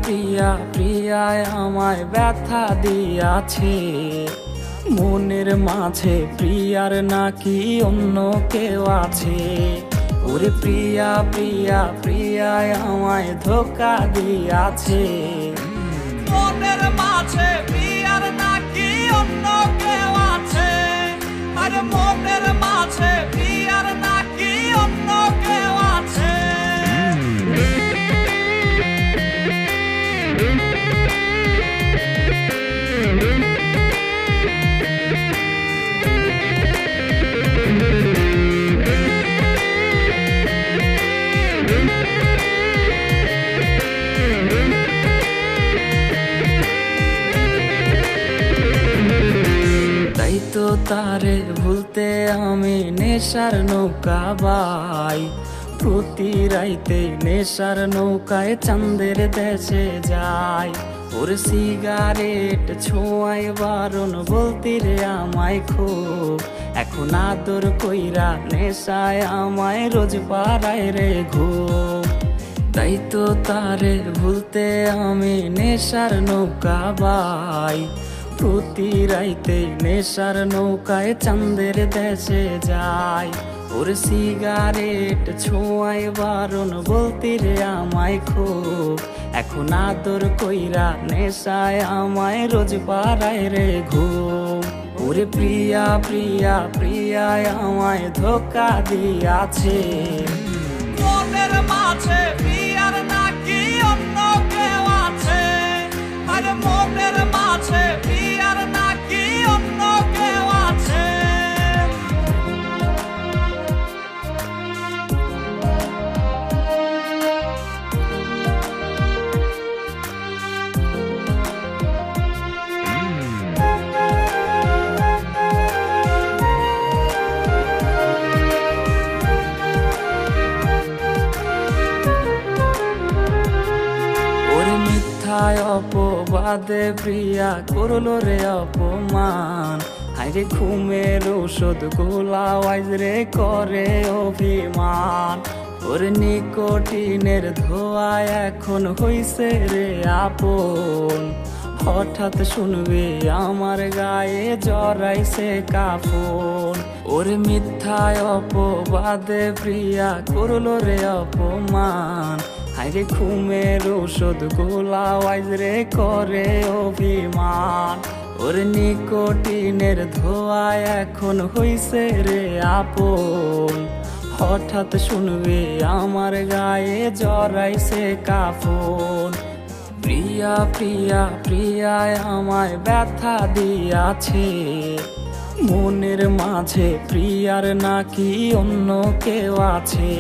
প্রিয়া প্রিয়ায় আমায় ব্যথা দিয়াছে, মনের মাঝে প্রিয়ার নাকি অন্য কেউ আছে। ওরে প্রিয়া প্রিয়া প্রিয়ায় আমায় ধোঁকা দিয়াছে, মনের মাঝে প্রিয়ার নাকি অন্য কেউ আছে। আরে মনের মাঝে প্রিয়ার নাকি অন্য কেউ আছে। তাই তো তারে ভুলতে আমি নেশার নৌকা বাই, প্রতি রাইতে নেশার নৌকায় চাঁদের দেশে যাই। ওর সিগারেট ছোঁয়ায় বারণ বলতি রে আমায় খুব, এখন আদর কইরা নেশায় আমায় রোজ পাড়ায় রে ঘুম। তাই তো তারে ভুলতে আমি নেশার নৌকা বাই, প্রতি রাইতে নেশার নৌকায় চাঁদের দেশে যাই। ওর সিগারেট ছোঁয়ায় বারণ বলতি রে আমায় খুব, এখন আদর কইরা নেশায় আমায় রোজ পাড়ায় রে ঘুম। ওরে প্রিয়া প্রিয়া প্রিয়ায় আমায় ধোঁকা দিয়াছে, মনের মাঝে প্রিয়ার নাকি অন্য কেউ আছে। আরে মনের মাঝে প্রিয়ার নাকি অন্য কেউ আছে। ওরে মিথ্যায় অপবাদে প্রিয়া করলো রে অপমান, হাইরে ঘুমের ওষুধ গোলা ওয়াইজ রে করে অভিমান। ওরে নিকোটিনের ধোঁয়ায় এখন হইছে রে আপন, হঠাৎ শুনবে আমার গায়ে জড়াইছে কাফন। ওরে মিথ্যায় অপবাদে প্রিয়া করলো রে অপমান, হাইরে ঘুমের ওষুধ গোলা ওয়াইজ রে করে অভিমান। ওর নিকোটিনের ধোঁয়ায় এখন হইছে রে আপন, হঠাৎ শুনবে আমার গায়ে জড়াইছে কাফন। প্রিয়া প্রিয়া প্রিয়ায় আমায় ব্যথা দিয়াছে, মনের মাঝে প্রিয়ার নাকি অন্য কেউ আছে।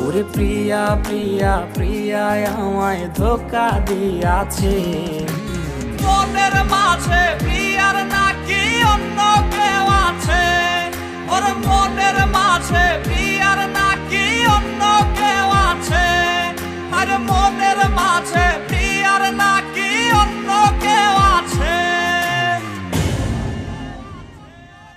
ওরে প্রিয়া প্রিয়া প্রিয়ায় আমায় ধোঁকা দিয়াছে, মনের মাঝে প্রিয়ার নাকি অন্য কেউ আছে। ওর মনের মাঝে প্রিয়ার নাকি অন্য কেউ আছে। আরে মনের মাঝে